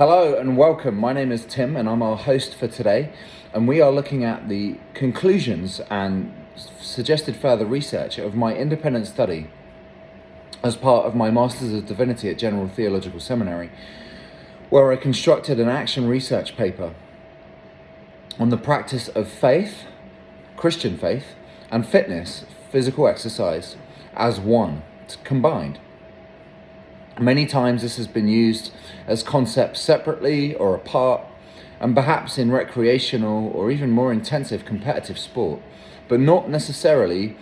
Hello and welcome. My name is Tim and I'm our host for today, and we are looking at the conclusions and suggested further research of my independent study as part of my Masters of Divinity at General Theological Seminary, where I constructed an action research paper on the practice of faith, Christian faith, and fitness, physical exercise, as one, combined. Many times this has been used as concepts separately or apart, and perhaps in recreational or even more intensive competitive sport, but not necessarily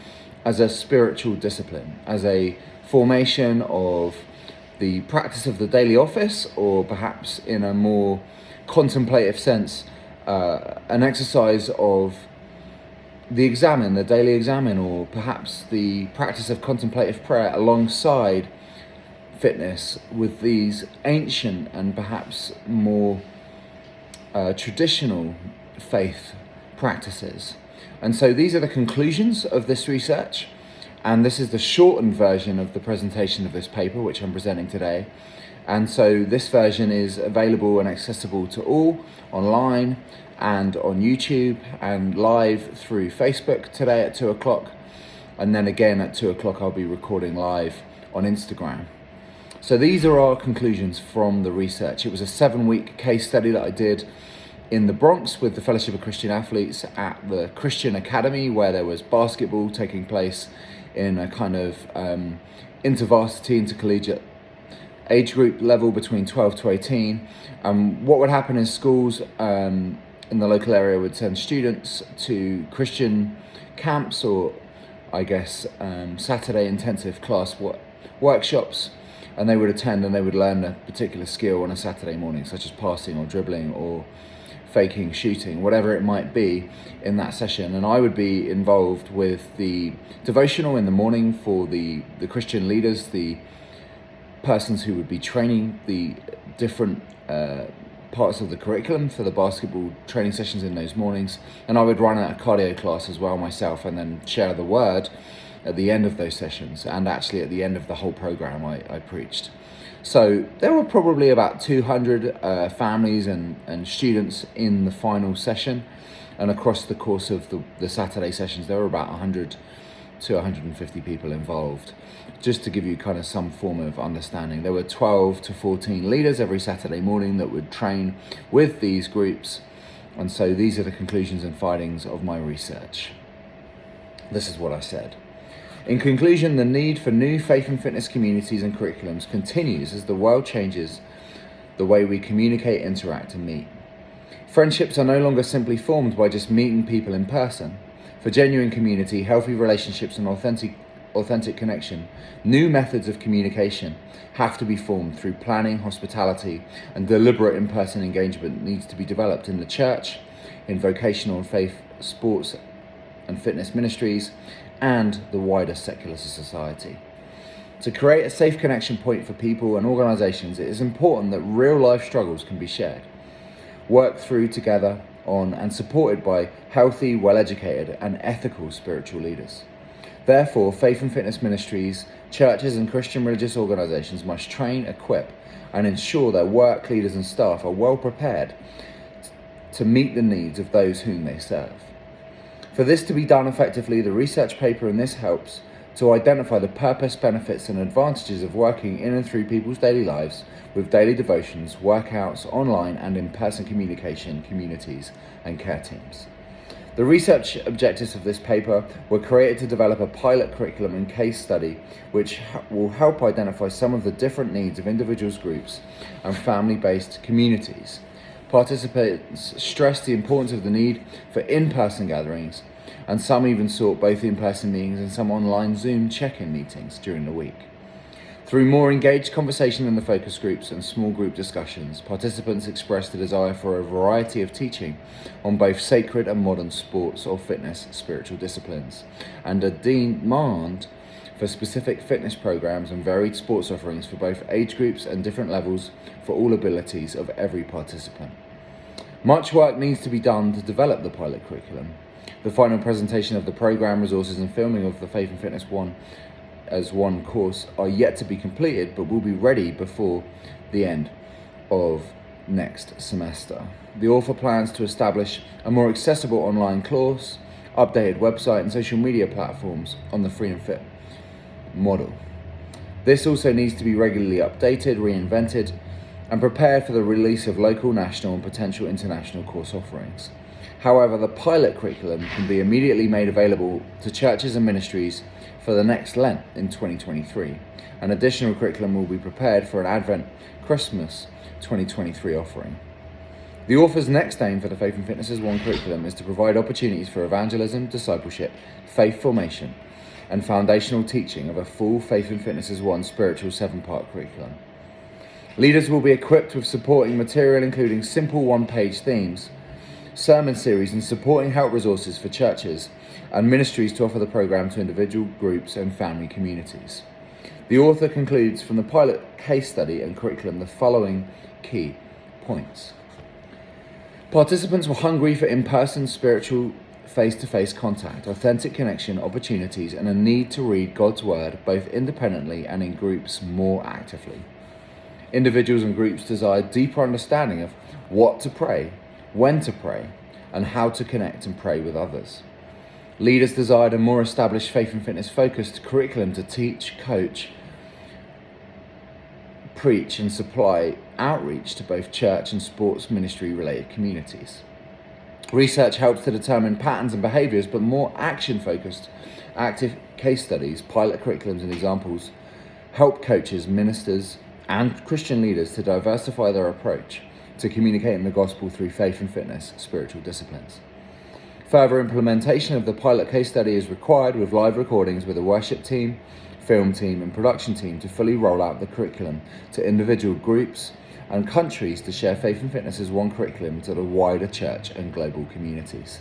as a spiritual discipline, as a formation of the practice of the daily office, or perhaps in a more contemplative sense, an exercise of the daily examine, or perhaps the practice of contemplative prayer alongside fitness with these ancient and perhaps more traditional faith practices. And so these are the conclusions of this research, and this is the shortened version of the presentation of this paper which I'm presenting today. And so this version is available and accessible to all online and on YouTube and live through Facebook today at 2 o'clock, and then again at 2 o'clock I'll be recording live on Instagram. So these are our conclusions from the research. It was a 7-week case study that I did in the Bronx with the Fellowship of Christian Athletes at the Christian Academy, where there was basketball taking place in a kind of intervarsity, intercollegiate age group level between 12 to 18. What would happen is schools in the local area would send students to Christian camps, or I guess Saturday intensive class workshops, and they would attend and they would learn a particular skill on a Saturday morning, such as passing or dribbling or faking, shooting, whatever it might be in that session. And I would be involved with the devotional in the morning for the Christian leaders, the persons who would be training the different parts of the curriculum for the basketball training sessions in those mornings. And I would run a cardio class as well myself, and then share the word at the end of those sessions, and actually at the end of the whole program I preached. So there were probably about 200 families and students in the final session, and across the course of the Saturday sessions there were about 100 to 150 people involved. Just to give you kind of some form of understanding, there were 12 to 14 leaders every Saturday morning that would train with these groups. And so these are the conclusions and findings of my research. This is what I said. In conclusion, the need for new faith and fitness communities and curriculums continues as the world changes the way we communicate, interact, and meet. Friendships are no longer simply formed by just meeting people in person. For genuine community, healthy relationships, and authentic connection, new methods of communication have to be formed through planning, hospitality, and deliberate in-person engagement needs to be developed in the church, in vocational and faith, sports and fitness ministries, and the wider secular society. To create a safe connection point for people and organisations, it is important that real-life struggles can be shared, worked through together on, and supported by healthy, well-educated and ethical spiritual leaders. Therefore, faith and fitness ministries, churches and Christian religious organisations must train, equip and ensure their work leaders and staff are well prepared to meet the needs of those whom they serve. For this to be done effectively, the research paper in this helps to identify the purpose, benefits and advantages of working in and through people's daily lives with daily devotions, workouts, online and in-person communication, communities and care teams. The research objectives of this paper were created to develop a pilot curriculum and case study which will help identify some of the different needs of individuals, groups and family-based communities. Participants stressed the importance of the need for in-person gatherings, and some even sought both in-person meetings and some online Zoom check-in meetings during the week. Through more engaged conversation in the focus groups and small group discussions, participants expressed a desire for a variety of teaching on both sacred and modern sports or fitness spiritual disciplines, and a demand for specific fitness programs and varied sports offerings for both age groups and different levels for all abilities of every participant. Much work needs to be done to develop the pilot curriculum. The final presentation of the program, resources and filming of the Faith and Fitness one course are yet to be completed, but will be ready before the end of next semester. The author plans to establish a more accessible online course, updated website and social media platforms on the Free and Fit model. This also needs to be regularly updated, reinvented, and prepared for the release of local, national, and potential international course offerings. However, the pilot curriculum can be immediately made available to churches and ministries for the next Lent in 2023. An additional curriculum will be prepared for an Advent Christmas 2023 offering. The author's next aim for the Faith and Fitness as One curriculum is to provide opportunities for evangelism, discipleship, faith formation, and foundational teaching of a full Faith and Fitness as One spiritual 7-part curriculum. Leaders will be equipped with supporting material including simple one-page themes, sermon series, and supporting help resources for churches and ministries to offer the program to individual groups and family communities. The author concludes from the pilot case study and curriculum the following key points. Participants were hungry for in-person spiritual face-to-face contact, authentic connection, opportunities, and a need to read God's word both independently and in groups more actively. Individuals and groups desired deeper understanding of what to pray, when to pray, and how to connect and pray with others. Leaders desired a more established faith and fitness focused curriculum to teach, coach, preach, and supply outreach to both church and sports ministry related communities. Research helps to determine patterns and behaviours, but more action focused active case studies, pilot curriculums, and examples help coaches, ministers, and Christian leaders to diversify their approach to communicating the gospel through faith and fitness spiritual disciplines. Further implementation of the pilot case study is required with live recordings with a worship team, film team, and production team to fully roll out the curriculum to individual groups and countries to share faith and fitness as one curriculum to the wider church and global communities.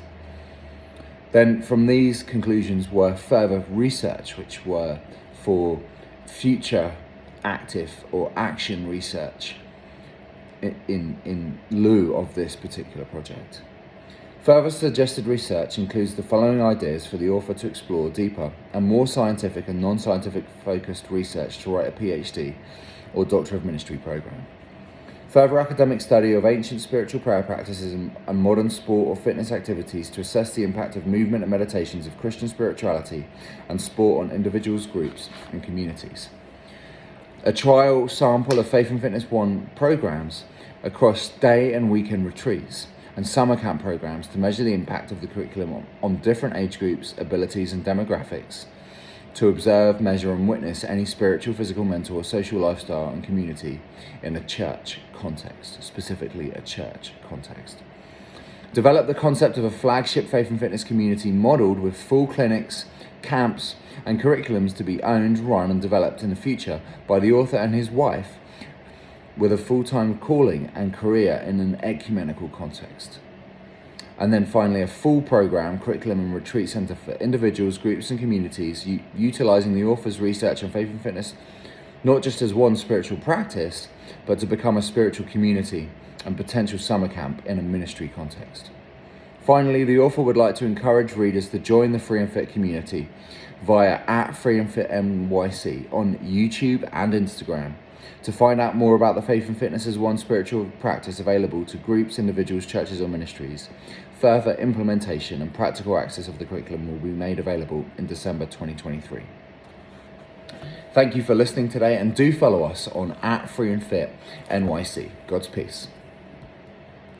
Then from these conclusions were further research, which were for future active or action research in lieu of this particular project. Further suggested research includes the following ideas for the author to explore deeper and more scientific and non-scientific focused research to write a PhD or Doctor of Ministry program. Further academic study of ancient spiritual prayer practices and modern sport or fitness activities to assess the impact of movement and meditations of Christian spirituality and sport on individuals, groups, and communities. A trial sample of Faith and Fitness One programs across day and weekend retreats and summer camp programs to measure the impact of the curriculum on different age groups, abilities, and demographics, to observe, measure, and witness any spiritual, physical, mental, or social lifestyle and community in a church context, specifically a church context. Develop the concept of a flagship faith and fitness community modelled with full clinics, camps, and curriculums to be owned, run, and developed in the future by the author and his wife with a full-time calling and career in an ecumenical context. And then finally, a full program, curriculum, and retreat centre for individuals, groups, and communities, utilising the author's research on faith and fitness, not just as one spiritual practice, but to become a spiritual community and potential summer camp in a ministry context. Finally, the author would like to encourage readers to join the Free and Fit community via @FreeandFitNYC on YouTube and Instagram to find out more about the Faith and Fitness as One spiritual practice available to groups, individuals, churches, or ministries. Further implementation and practical access of the curriculum will be made available in December 2023. Thank you for listening today, and do follow us on @FreeandFitNYC. God's peace.